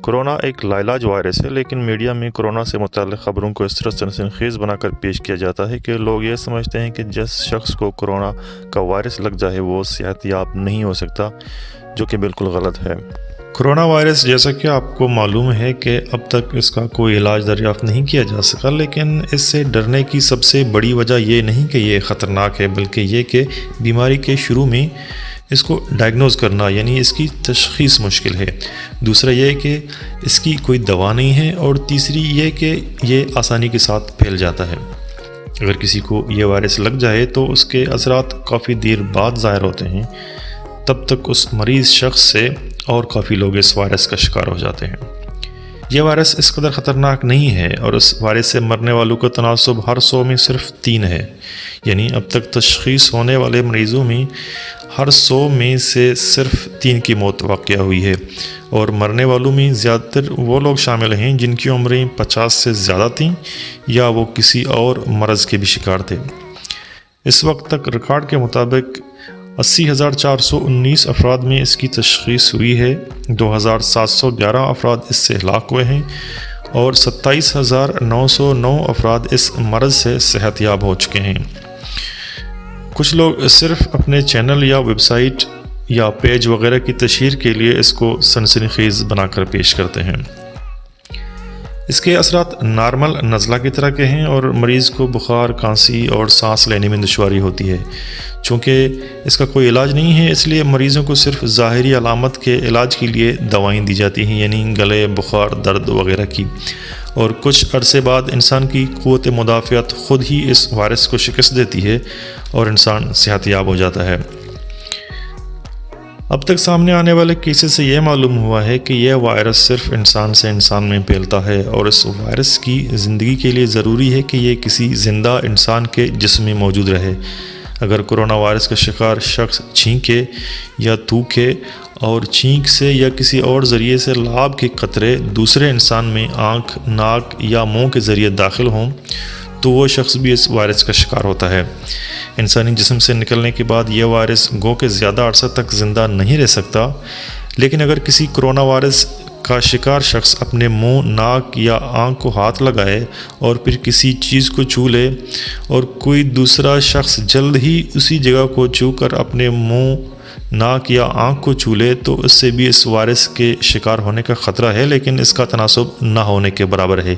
Corona ایک لاعلاج virus ہے، لیکن میڈیا میں کورونا سے متعلق خبروں کو اس طرح سنسنی بنا کر پیش کیا جاتا ہے کہ لوگ یہ سمجھتے ہیں کہ جس شخص کو کورونا کا وائرس لگ جائے وہ صحت یاب نہیں ہو سکتا، جو کہ بالکل غلط ہے۔ کورونا وائرس، جیسا کہ آپ کو معلوم ہے کہ اب تک اس کا کوئی علاج دریافت نہیں کیا جا سکا، لیکن اس سے ڈرنے کی سب سے بڑی وجہ یہ نہیں کہ یہ خطرناک ہے، بلکہ یہ کہ بیماری کے شروع میں اس کو ڈائگنوز کرنا، یعنی اس کی تشخیص مشکل ہے۔ دوسرا یہ کہ اس کی کوئی دوا نہیں ہے، اور تیسری یہ کہ یہ آسانی کے ساتھ پھیل جاتا ہے۔ اگر کسی کو یہ وائرس لگ جائے تو اس کے اثرات کافی دیر بعد ظاہر ہوتے ہیں، تب تک اس مریض شخص سے اور کافی لوگ اس وائرس کا شکار ہو جاتے ہیں۔ یہ وائرس اس قدر خطرناک نہیں ہے، اور اس وائرس سے مرنے والوں کا تناسب ہر 100 میں صرف 3 ہے، یعنی اب تک تشخیص ہونے والے مریضوں میں ہر 100 میں سے صرف 3 کی موت واقع ہوئی ہے، اور مرنے والوں میں زیادہ تر وہ لوگ شامل ہیں جن کی عمریں 50 سے زیادہ تھیں یا وہ کسی اور مرض کے بھی شکار تھے۔ اس وقت تک ریکارڈ کے مطابق 80,419 افراد میں اس کی تشخیص ہوئی ہے، 2,711 افراد اس سے ہلاک ہوئے ہیں، اور 27,909 افراد اس مرض سے صحت یاب ہو چکے ہیں۔ کچھ لوگ صرف اپنے چینل یا ویب سائٹ یا پیج وغیرہ کی تشہیر کے لیے اس کو سنسنی خیز بنا کر پیش کرتے ہیں۔ اس کے اثرات نارمل نزلہ کی طرح کے ہیں، اور مریض کو بخار، کھانسی اور سانس لینے میں دشواری ہوتی ہے۔ چونکہ اس کا کوئی علاج نہیں ہے، اس لیے مریضوں کو صرف ظاہری علامت کے علاج کے لیے دوائیں دی جاتی ہیں، یعنی گلے، بخار، درد وغیرہ کی، اور کچھ عرصے بعد انسان کی قوت مدافعت خود ہی اس وائرس کو شکست دیتی ہے اور انسان صحت یاب ہو جاتا ہے۔ اب تک سامنے آنے والے کیسز سے یہ معلوم ہوا ہے کہ یہ وائرس صرف انسان سے انسان میں پھیلتا ہے، اور اس وائرس کی زندگی کے لیے ضروری ہے کہ یہ کسی زندہ انسان کے جسم میں موجود رہے۔ اگر کورونا وائرس کا شکار شخص چھینکے یا تھوکے، اور چھینک سے یا کسی اور ذریعے سے لعاب کے قطرے دوسرے انسان میں آنکھ، ناک یا منہ کے ذریعے داخل ہوں، تو وہ شخص بھی اس وائرس کا شکار ہوتا ہے۔ انسانی جسم سے نکلنے کے بعد یہ وائرس گو کہ زیادہ عرصہ تک زندہ نہیں رہ سکتا، لیکن اگر کسی کورونا وائرس کا شکار شخص اپنے منہ، ناک یا آنکھ کو ہاتھ لگائے اور پھر کسی چیز کو چھو لے، اور کوئی دوسرا شخص جلد ہی اسی جگہ کو چھو کر اپنے منہ، ناک یا آنکھ کو چھو لے، تو اس سے بھی اس وائرس کے شکار ہونے کا خطرہ ہے، لیکن اس کا تناسب نہ ہونے کے برابر ہے۔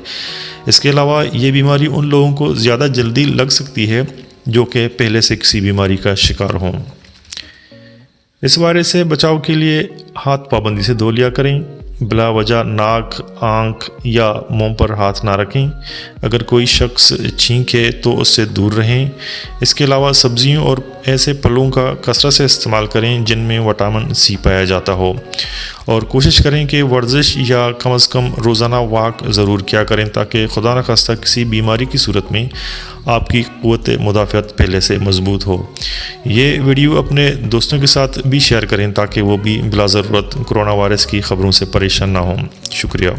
اس کے علاوہ یہ بیماری ان لوگوں کو زیادہ جلدی لگ سکتی ہے جو کہ پہلے سے کسی بیماری کا شکار ہوں۔ اس وائرس سے بچاؤ کے لیے ہاتھ پابندی سے دھو لیا کریں، بلا وجہ ناک، آنکھ یا منہ پر ہاتھ نہ رکھیں۔ اگر کوئی شخص چھینکے تو اس سے دور رہیں۔ اس کے علاوہ سبزیوں اور ایسے پھلوں کا کثرت سے استعمال کریں جن میں وٹامن سی پایا جاتا ہو، اور کوشش کریں کہ ورزش یا کم از کم روزانہ واک ضرور کیا کریں، تاکہ خدا نخواستہ کسی بیماری کی صورت میں آپ کی قوت مدافعت پہلے سے مضبوط ہو۔ یہ ویڈیو اپنے دوستوں کے ساتھ بھی شیئر کریں تاکہ وہ بھی بلا ضرورت کورونا وائرس کی خبروں سے پریشان نہ ہوں۔ شکریہ۔